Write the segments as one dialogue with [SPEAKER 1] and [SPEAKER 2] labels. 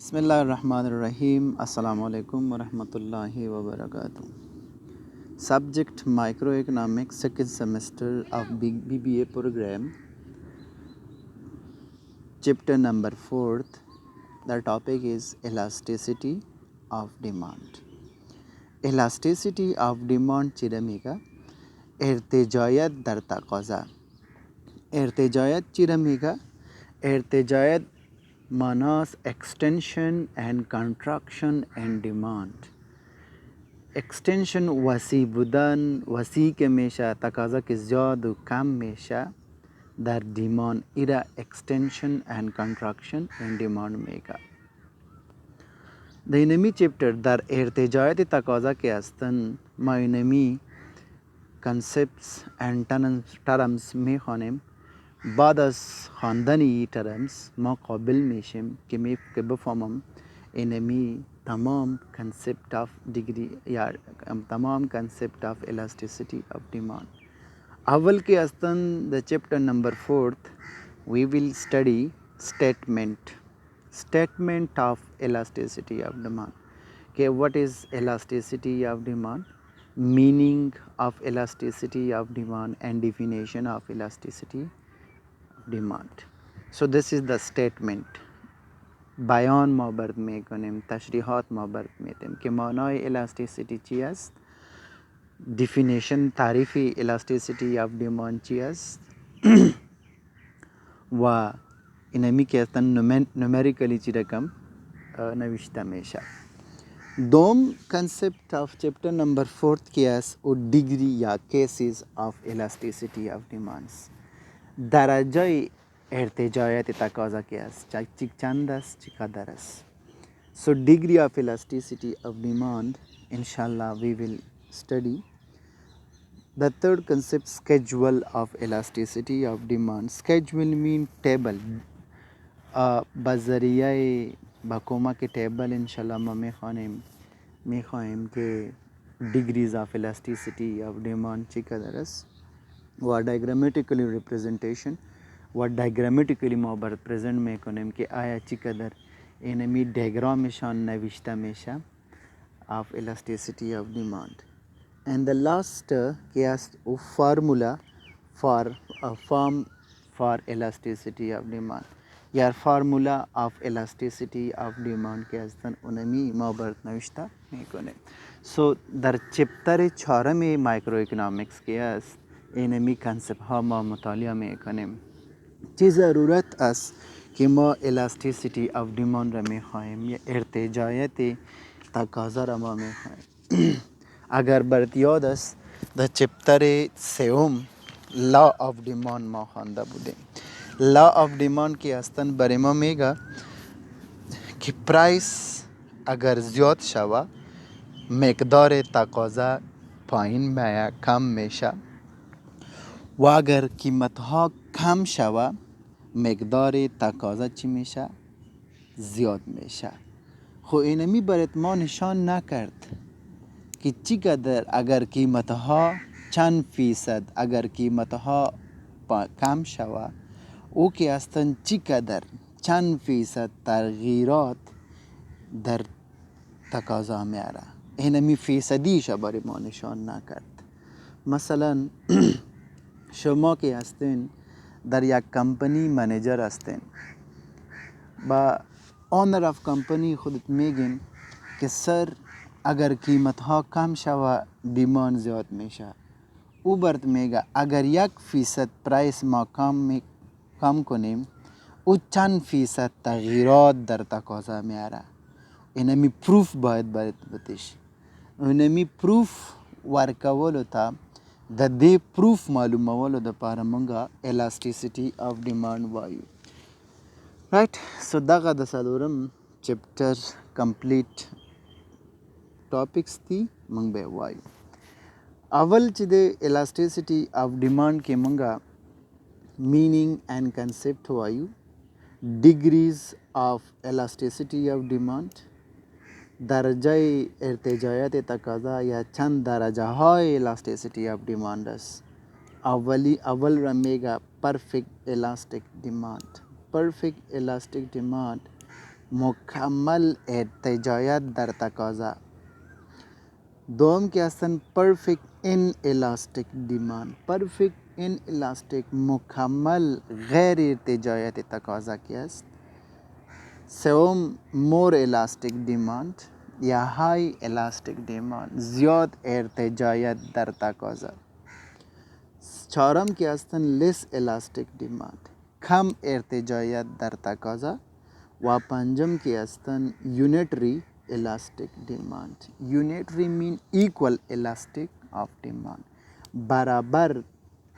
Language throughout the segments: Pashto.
[SPEAKER 1] Bismillahirrahmanirrahim. Assalamu alaikum wa rahmatullahi wa barakatuh. Subject Microeconomics, second semester of BBA program, chapter number 4th. The topic is elasticity of demand. Elasticity of demand چیرمیگه؟ ارتجاعیت در تقاضا. ارتجاعیت چیرمیگه؟ ارتجاعیت معناست extension and contraction and demand. extension وسیع بودن، وسیع که میشه، تقاضا که زیاد و کم میشه، در دیمان ایره extension and contraction and demand میگه. در اینمی چپتر در ارتجاعیت تقاضا که هستن ما اینمی concepts and terms میخوانیم. بعد از خواندن این terms ما قابل میشیم که بفهمم اینمی تمام concept of degree یا تمام concept of elasticity of demand. اول که هستن the chapter number 4th we will study statement of elasticity of demand. Okay, what is elasticity of demand, meaning of elasticity of demand and definition of elasticity demand. So this is the statement. بیان ما برد میکنیم، تشریحات ما برد میتیم که معنای elasticity چی است، definition تعریف elasticity of demand چی است و اینمی که هستن numerically چی رقم نوشته میشه. دوم concept of chapter number 4th کی است و degree یا cases of elasticity of demands. درجه ارتجاعیت تقاضا کی است، چند است، چقدر است. So degree of elasticity of demand inshallah we will study. The third concept schedule of elasticity of demand. Schedule mean table. بذریعه با کمک table انشالله ما میخواهیم که degrees of elasticity of demand چقدر است و diagrammatically representation و diagrammatically ما represent میکنیم که آیا چقدر اینمی دیاگرامشان نوشته میشه of elasticity of demand. And the last که است formula for form for elasticity of demand یا formula of elasticity of demand که هستن اونمی ما برد نوشته میکنه. So در چپتر چهارم مایکرو اکنامیکس که است اینمی کنسپت ها ما مطالعه میکنیم. چه ضرورت است که ما elasticity of demand را میخواهیم یا ارتجاعیت تقاضا را ما میخواهیم. اگر برات یاد است در چپتر سوم law of demand ما خوانده بودیم. law of demand که هستن برای ما میگه که پرایس اگر زیاد شوه مقدار تقاضا پایین میاد، کم میشه و اگر قیمت ها کم شوه مقدار تقاضا چی میشه؟ زیاد میشه. خو اینمی برات ما نشان نکرد که چقدر اگر قیمت ها چند فیصد اگر قیمت ها کم شوه او که هستن چقدر چند فیصد تغییرات در تقاضا میاره. اینمی فیصدیش برای ما نشان نکرد. مثلا شما که هستین در یک کمپانی منیجر هستین، با اونر اف کمپانی خودت میگین که سر اگر قیمت ها کم شوه دیمان زیاد میشه. او برد میگه اگر 1% پرایس ما کم کنیم او چند فیصد تغییرات در تقاضا میاره. اینمی پروف باید برات بتش. اینمی پروف ورکولو تا د دې پروف معلومولو د پاره مونږه elasticity of demand وایو. رائټ. سو دغه د څلورم چپټر کمپلیټ ټاپکس دي مونږ به وایو. اول چې د elasticity of demand کې مونږه meaning and concept وایو. degrees of elasticity of demand، درجه ارتجاعیت تقاضا یا چند درجه های elasticity of demand است. اول را میگه perfect elastic demand. perfect elastic demand مکمل ارتجاعیت در تقاضا. دوم که هستن perfect inelastic demand. perfect inelastic مکمل غیر ارتجاعیت تقاضا که است. سوم more elastic demand یا high elastic demand زیاد ارتجاعیت در تقاضا. چهارم که هستن less elastic demand کم ارتجاعیت در تقاضا. و پنجم که هستن unitary elastic demand. unitary mean equal elastic of demand برابر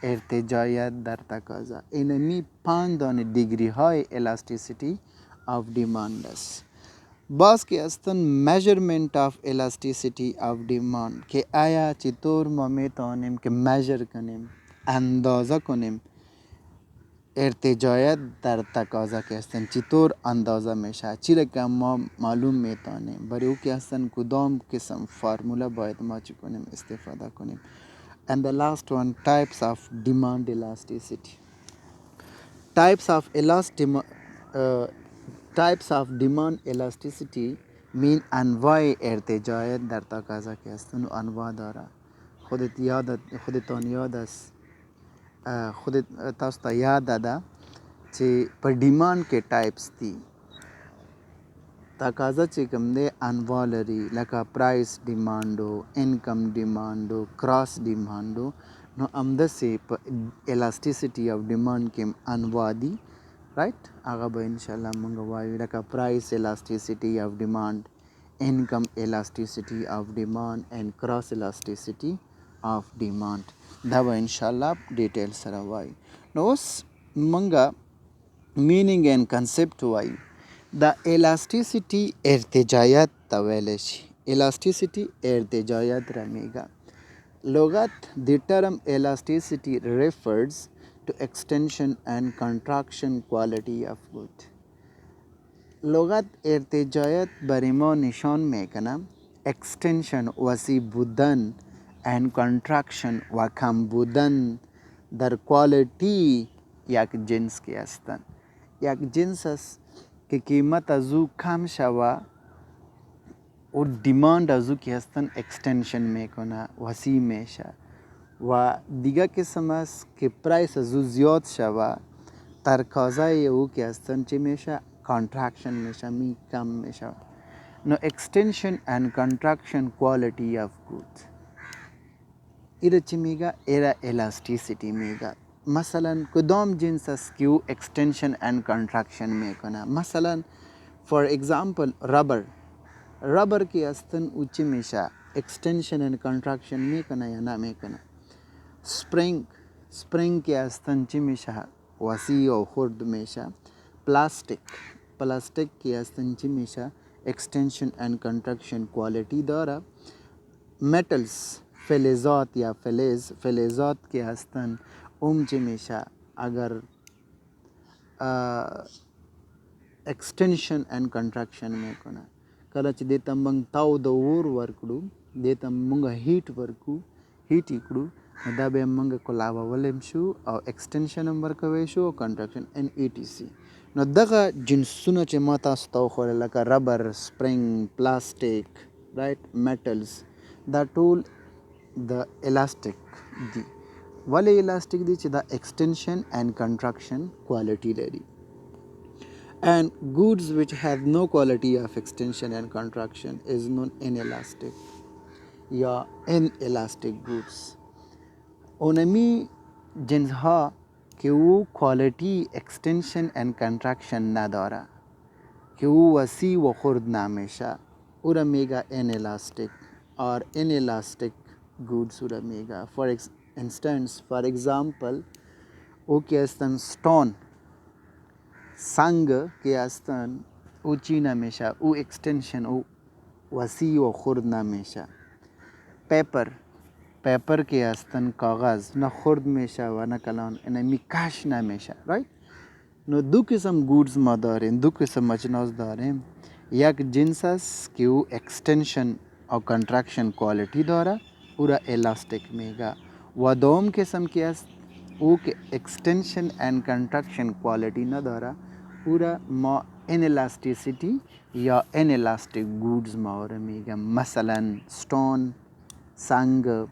[SPEAKER 1] ارتجاعیت در تقاضا. اینمی 5 دانه دیگری های elasticity of demand است. باز که هستن measurement of elasticity of demand که آیا چطور ما میتونیم که measure کنیم اندازه کنیم ارتجاعیت در تقاضا که هستن چطور اندازه میشه چی رقم ما معلوم میتونیم برای او که هستن کدام قسم فرموله باید ما چی کنیم استفاده کنیم. And the last one types of demand elasticity. Types of demand elasticity mean انواع ارتجاعیت در تقاضا که هستن و انواع داره. خودتان یاد است خودت تاسو ته یاد ده چې په ډیمانډ کې ټایپس دي. تقاضا چې کوم دی انواع لري لکه پرایس ډیمانډو انکم ډیمانډو کراس ډیمانډو. نو همداسې په الاستیسیټي آف ډیمانډ کې انواع دي رایټ. هغه به انشاءالله موږ وایو لکه پرایس الاستیسیټي آف ډیمانډ انکم الاستیسیټي آف ډیمانډ اینڈ کراس الاستیسیټي آف ډیمانډ. دا به انشاءالله ډیټیل سره وایو. نو اوس موږ مینینګ اینڈ کنسپټ وایو. د الاستیسیټي ارتجاعیت ته ویلی شي. الاستیسیټي ارتجاعیت رمیږه. لغت the term elasticity refers to extension and contraction quality of good. لغت ارتجاعیت برای ما نشان میکنه extension وسیع بودن and contraction و کم بودن در کوالتی یک جنس که هستن. یک جنس است که قیمت از او کم شوه و دیماند از او که هستن اکستنشن میکنه وسیع میشه. و دیگه قسم است که پرایس از او زیاد شوه تقاضای او که هستن چی میشه کانترکشن میشه کم میشه. نو اکستنشن اند کانترکشن کوالتی آف گود ایره چی میگه ایره الاستیسیتی میگه. مثلا کدام جنس است که او اکستنشن اند کانترکشن میکنه. مثلا فور اگزامپل ربر که هستن او چی میشه اکستنشن اند کانترکشن میکنه یا نمیکنه. سپرینگ که هستن چی میشه وسیع و خرد میشه. پلاستیک که هستن چی میشه اکستنشن اند کانترکشن کوالتی داره. متلز فلزات یا فلزات که هستن چی میشه اگر اکستنشن اند کانترکشن میکنه. کله چې دیتا موږ تاو د اور ورکړو دیتا موږ هیټ ورکو هیټ کړو نو دا به موږ کولاولم شو او اکستنشن هم ورکوي شو او کانترکشن ان ای ټی سی. نو دغه جنسونه چې ما تاسو ته وښودل لکه ربر سپرینګ پلاستیک رایټ میټلز دا ټول د الاستیک دي. ولې الاستیک دي چې دا اکستنشن اینڈ کنټرکشن کوالټي لري. And goods which have no quality of extension and contraction is known inelastic یا inelastic goods. اونمی جنس ها که او quality extension and contraction نداره که او وسیع و خرد نمیشه او را میگه inelastic or inelastic goods او را میگه. For instance for example او که هستن stone سنگ که هستن او چی نمیشه او اکستنشن او وسیع و خرد نمیشه. پیپر که هستن کاغذ نه خرد میشه و نه کلان اینمی کش نمیشه رایت. نو دو قسم گودز ما داریم دو قسم اجناس داریم. یک جنس است که او اکستنشن و کنترکشن کوالتی داره او را الاستیک میگه. و دوم قسم که است او که اکستنشن اند کنترکشن کوالتی نداره او را ما inelasticity या inelastic goods मावरे मीगा मसलन stone, sang,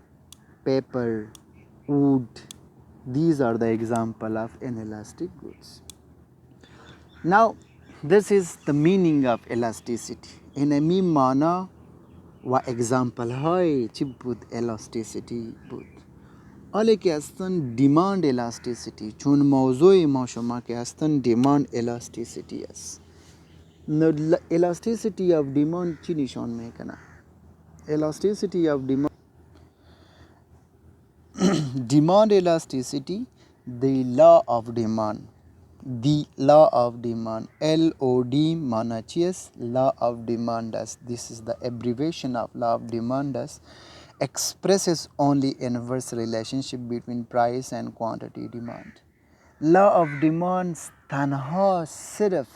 [SPEAKER 1] paper, wood. These are the example of inelastic goods. Now this is the meaning of elasticity. In a mana و example های چی بود elasticity بود. حالا که هستن demand elasticity چون موضوع ما شما که هستن demand elasticity است. elasticity of demand چی نشان میکنه؟ elasticity of demand elasticity the law of demand. The law of demand LOD माना चीज़ law of demand as this is the abbreviation of law of demand as expresses only inverse relationship between price and quantity demand. law of demand तनहा सिर्फ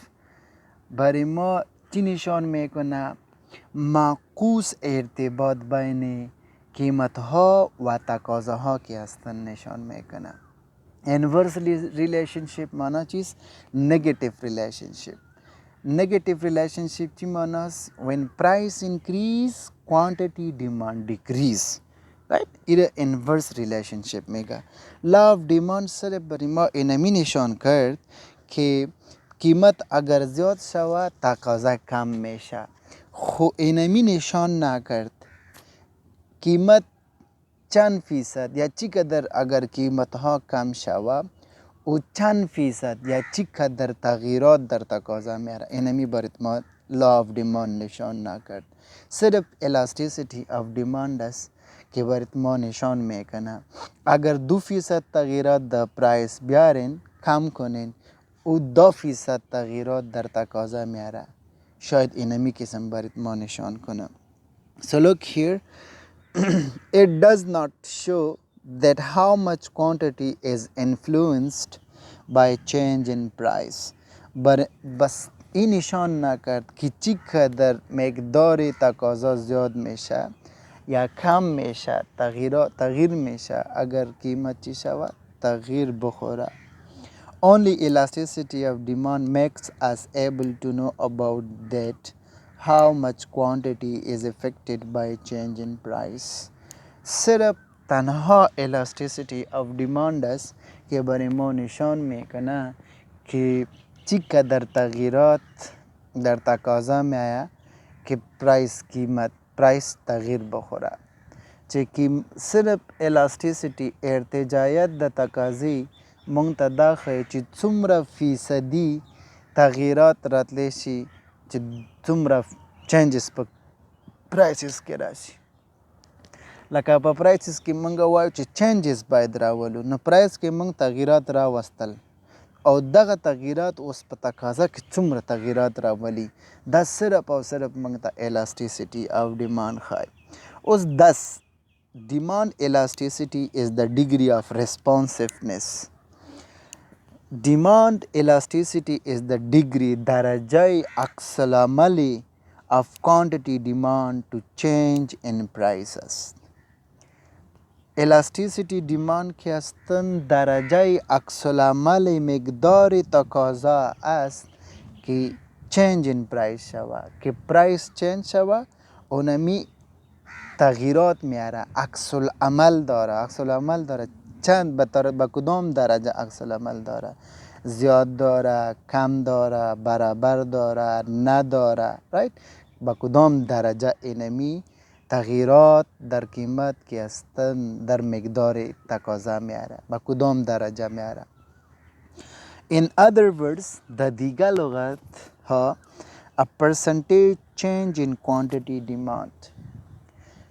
[SPEAKER 1] बरे मा निशान में कोना माकूस इर्तिबात बैन कीमत हा व तकाज़ा हा के हस्तन निशान में कोना inverse relationship माना चीज़ negative relationship. Negative relationship ची मानास when price increase quantity demand decrease, right? इधर inverse relationship में का law of demand सर बरीमा इनमी निशान कर कि कीमत अगर ज़्यादा शवा तकाज़ा कम में शा खो इनमी निशान ना कर कीमत चंद फीसद या चिकदर अगर कीमत ها कम शवा و चंद फीसद या चिकदर तगीरात در तकाज़ा मेरा इनमी बरत मा law of demand निशान ना कर सिर्फ elasticity of demand अस के बरत मा निशान में करना अगर 2% तगीरात द प्राइस बियारें कम करें و 2% तगीरात در तकाज़ा मेरा शायद इनमी किस्म बरत मा निशान करना. So look here. It does not show that how much quantity is influenced by change in price. But बस ये निशान ना कर कि चिकदर मकदार तकाज़ा ज़्यादा मेशा या कम मेशा तगीर मेशा अगर कीमत चिशवा तगीर बखोरा. Only elasticity of demand makes us able to know about that how much quantity is affected by change in price. सिर्फ तनहा elasticity of demand अस के बारे में निशान में कना कि चिकदर तगीरात در तकाज़ा में आया कि प्राइस तगीर बखोरा कि सिर्फ elasticity ارتجاعیت د तकाज़ी منتدا خی چې څومره فیصدي تغییرات راتلی شي چې څومره چینجز په پرایسز کې راشي لکه په پرایسز کې موږ وایو چې چینجز باید راولو نو پرایس کې موږ تغییرات راوستل او دغه تغییرات اوس په تقاضا کې څومره تغییرات راولي دا صرف او صرف موږ ته elasticity of demand ښایي. اوس 10 demand elasticity is the degree of responsiveness. Demand elasticity is the degree درجه عکس العمل of quantity demand to change in prices. elasticity demand که هستن درجه عکس العمل مقدار تقاضا است که change in price شوه که price change شوه اونمی تغییرات میاره عکس العمل داره چند به کدام درجه عکس العمل داره زیاد داره کم داره برابر داره نداره right به کدام درجه اینمی تغییرات در قیمت که هستن در مقدار تقاضا میاره به کدام درجه میاره. In other words در دیگر لغت ها a percentage change in quantity demand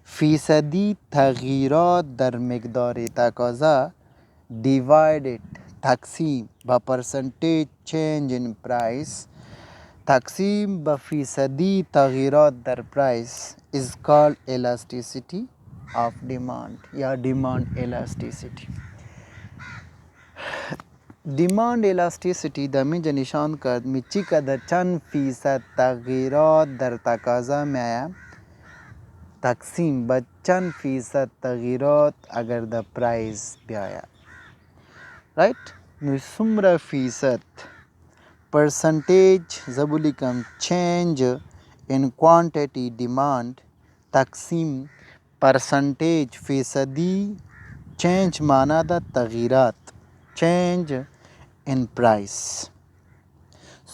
[SPEAKER 1] فیصدی تغییرات در مقدار تقاضا divided تقسیم با percentage change in price تقسیم با فیصدی تغییرات در price is called elasticity of demand یا demand elasticity. demand elasticity در اینجا نشان کرد میچی که در چند فیصد تغییرات در تقاضا میآید تقسیم به چند فیصد تغییرات اگر در پرایس بیاید رایت نو څومره فیصد परसेंटेज ज़बुली कम change in quantity demand तकसीम परसेंटेज फ़ीसदी चेंज माना दा तगीरात change in price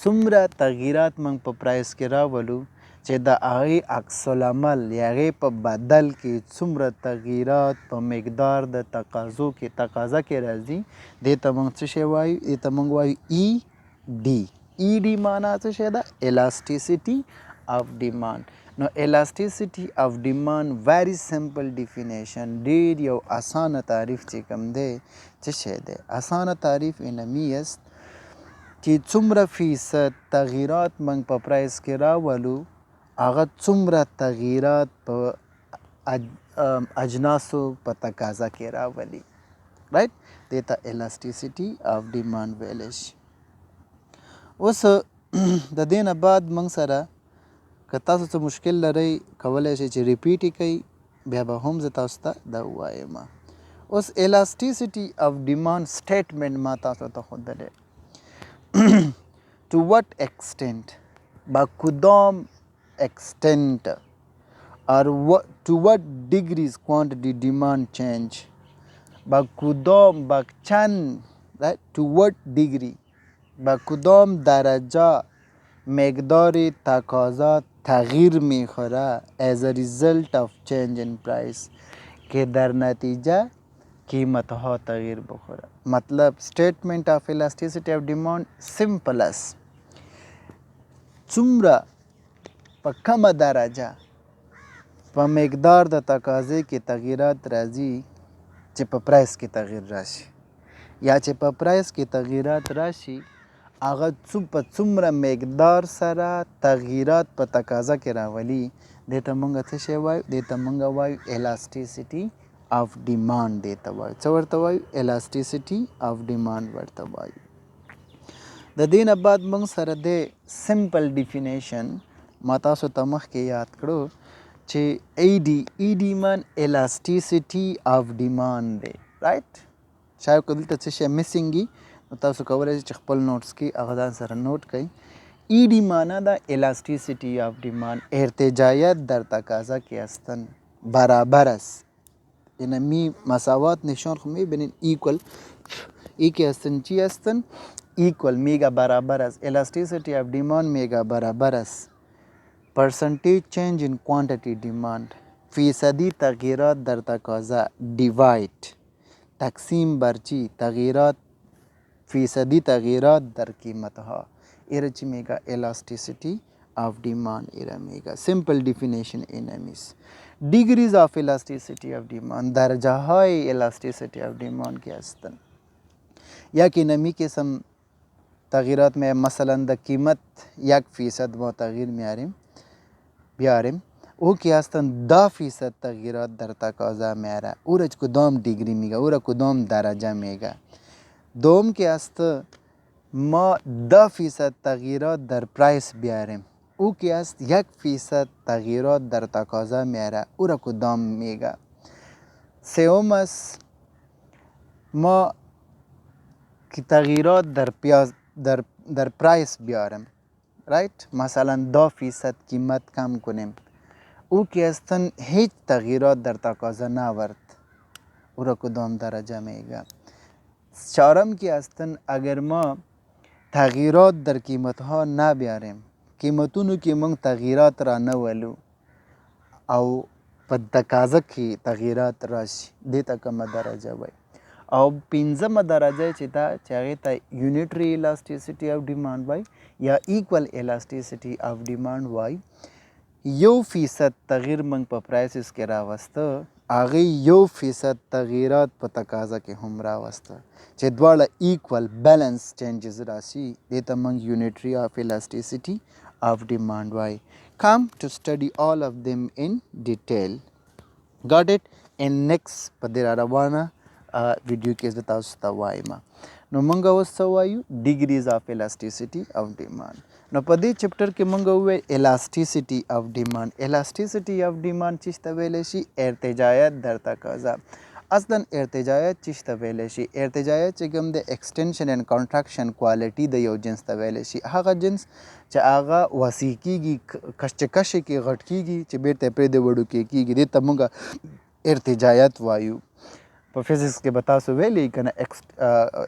[SPEAKER 1] सुमरा तगीरात मंग प प्राइस के रावलू چې د هغې عکس العمل یا هغې په بدل کې څومره تغییرات په مقدار د تقاضا کې راځي دې ته موږ څه شی وایو دې ته موږ وایو ای ډي معنا څه شی ده elasticity of demand نو elasticity of demand very simple definition ډېر یو اسانه تعریف چې کوم دی څه شی دی اسانه تعریف انمی است چې څومره فیصد تغییرات موږ په پرایس کې راولو هغه څومره تغییرات په اجناسو په تقاضا کې راولي رایټ دې ته elasticity of demand ویلی شي اوس د دې نه بعد موږ سره که تاسو څه مشکل لرئ کولی شئ چې ریپیټ یې کوئ بیا به هم زه تاسو ته دا ووایم اوس elasticity of demand statement ما تاسو ته ښودلی to what extent با کدام extent or to what degrees quantity demand change با کدام با چند right to what degree با کدام درجه مقدار تقاضا تغییر میخوره as a result of change in price که در نتیجه قیمت ها تغییر بخوره مطلب statement of elasticity of demand simple است څومره په کمه درجه په مقدار د تقاضې کې تغییرات راځي چې په پرایس کې تغییر راشي یا چې په پرایس کې تغییرات راشي هغه په څومره مقدار سره تغییرات په تقاضا کې راولي دې ته موږ څه شی وایو دې ته موږ وایو elasticity of demand دې ته وایو څه ورته وایو elasticity of demand ورته وایو د دې نه بعد موږ سره د سمپل ډیفینیشن ما تاسو ته مخکې یاد کړو چې ای ډي من elasticity of demand دی رایټ شاید که دلته څه شی میسنګ وي نو تاسو کولی شئ چې خپل نوټس کې هغه ځان سره نوٹ کړئ ای ډي معنا دا elasticity of demand ارتجاعیت در تقاضا کې هستن برابر است یعنی می مساوات نشان خو میبینین ایکول ای که هستن چی هستن ایکول میگا برابر است elasticity of demand میگا برابر است percentage change in quantity demand فیصدی تغییرات در تقاضا divide تقسیم بر چی تغییرات فیصدی تغییرات در قیمت ها ایره چی میگه elasticity of demand ایره میگه simple definition اینمیست degrees of elasticity of demand درجه های elasticity of demand که هستن یا که نمی قسم تغییرات میں مثلا د قیمت 1% ما تغییر بیاریم او که هستن 10% تغییرات در تقاضا میاره او را کدام دیگری میگه او را کدام درجه میگه دوم که هست ما 10% تغییرات در پرایس بیاریم او که هست 1% تغییرات در تقاضا میاره او را کدام میگه سوم است ما که تغییرات در پرایس بیاریم رایت مثلا 10% قیمت کم کنیم او که هستن هیچ تغییرات در تقاضا نورد او را کدام درجه میگه چهارم که هستن اگر ما تغییرات در قیمت ها نبیاریم قیمتونو که من تغییرات را نولو او په تقاضا کې تغییرات راشي دې ته کومه درجه وایي او پنځمه درجه چې دا چې هغې ته یونیټري elasticity of demand وایي یا ایکول elasticity of demand وایي 1% تغییر موږ په پرایسز کې راوسته هغې 1% تغییرات په تقاضا کې هم راوسته چې دواړه ایکول بیلنس چینجز راشي دې ته موږ یونیټري of elasticity of demand وایي come to study all of them in detail got it in next په دې روانه ویډیو کې زه تاسو ته وایم نو موږ اوس څه وایو ډیګریز آف elasticity of demand نو په دې چپټر کې موږ وویل elasticity of demand elasticity of demand چې ته ویلی شي ارتجاعیت در تقاضا اصلا ارتجاعیت چې ته ویلی شي ارتجاعیت چې کوم د ایکسټنشن اینډ کانټراکشن کوالټي د یو جنس ته ویلی شي هغه جنس چې هغه وسیع کیږي کش کې غټ کیږي چې بیرته پرې د وړوکی کیږي دې ته موږ ارتجاعیت وایو په فزیکس کې به تاسو ویلی کنه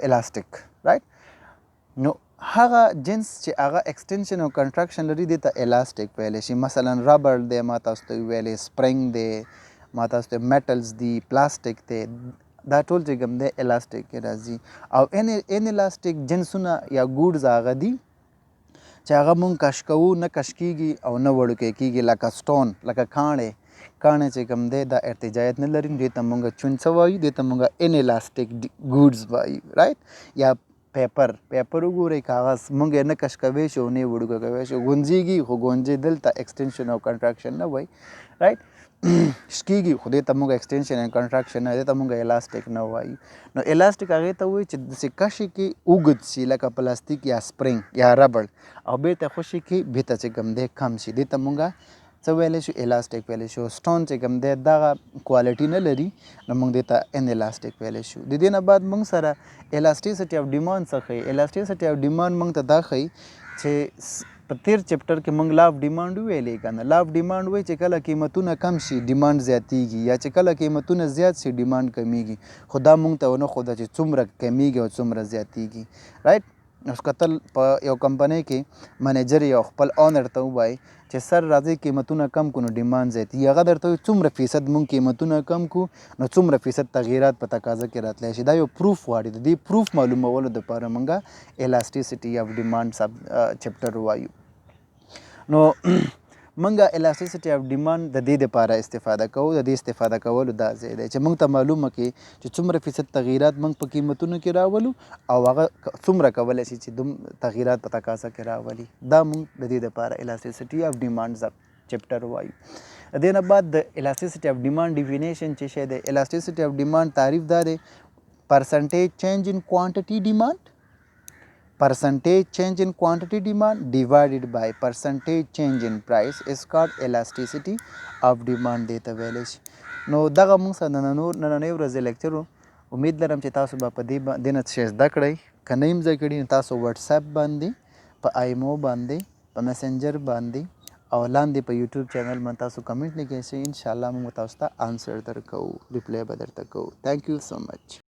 [SPEAKER 1] الاستیک رایټ نو هغه جنس چې هغه ایکسټنشن او کنټراکشن لري دې ته الاستیک ویلی شي مثلا ربر دی ما تاسو ته ویلی سپرینګ دی ما تاسو ته میټلز دی پلاستیک دی دا ټول چې کوم دی الاستیک کې راځي او ان الاستیک جنسونه یا ګوډز هغه دي چې هغه مونږ کش کوو نه کش کیږي او نه وړوکی کیږي لکه سټون لکه کاڼی چې کوم دی دا ارتجاعیت نه لري دې ته مونږ چون څه وایو دې ته مونږ ان الاستیک ګوډز وایو رایټ یا پیپر وګورئ کاغذ مونږ یې نه کش کوی شو نه وړوکی کوی شو غونځېږي خو غونځېدل ته ایکسټنشن او کنټراکشن نه وایي رایټ شکیږي خو دې ته مونږ ایکسټنشن اینډ کنټراکشن نه دې ته مونږ الاستیک نه وایو نو الاستیک هغې ته وایي چې داسې کشي کې اوږد شي لکه پلاستیک یا سپرینګ یا ربړ او بیرته خوشي کې بیرته چې کوم دی کم شي دې ته مونږ څه ویلی شو الاستیک ویلی شو سټون چې کوم دی دغه کوالټي نه لري نو مونږ دې ته ان الاستیک ویلی شو د دې نه بعد مونږ سره الاستیسټي اف ډیمانډ څه ښیي الاستیسټي اف ډیمانډ مونږ ته دا ښیي چې په تیر چپټر کې مونږ لا اف ډیمانډ ویلی کنه لا اف ډیمانډ وایي چې کله قیمتونه کم شي ډیمانډ زیاتیږي یا چې کله قیمتونه زیات شي ډیمانډ کمیږي خو دا مونږ ته ونه ښوده چې څومره کمیږي او څومره زیاتیږي رایټ اوس کتل په یو کمپنۍ کې منیجر یو خپل اونر ته ووایي چې سر راځئ قیمتونه کم کړو نو ډیمانډ زیاتیږي هغه درته وایي څومره فیصد مونږ قیمتونه کم کړو نو څومره فیصد تغییرات په تقاضا کې راتلی شي دا یو پروف غواړي د دې پروف معلومولو دپاره مونږه الاستیسټي اف ډیمانډ سب چپټر وایو نو مونږه الاستیسټي اف ډیمانډ د دې دپاره استفاده کوو د دې استفاده کولو دا ځای دی چې مونږ ته معلومه کړي چې څومره فیصد تغییرات مونږ په قیمتونو کې راولو او هغه څومره کولی شي چې تغییرات په تقاضا کې راولي دا مونږ د دې دپاره الاستیسټي اف ډیمانډ چپټر وایو د دې نه بعد د الاستیسټي اف ډیمانډ ډیفینیشن چې شی دی الاستیسټي اف ډیمانډ تعریف دا دی percentage change in quantity demand percentage change in quantity demand divided by percentage change in price is called elasticity of demand دی ته ویلی شي نو دغه موږ سره نننۍ ورځې لیکچر امید لرم چې تاسو به په دې نه څه زده کړئ که نه یې زده کړي نو تاسو وټساپ باندې په ایمو باندې په میسنجر باندې او لاندې په یوټیوب چینل باندې تاسو کمنټ لیکئ شئ انشاءالله موږ تاسو ته آنسر درکوو ریپلی به درته کوو تھینک یو سو مچ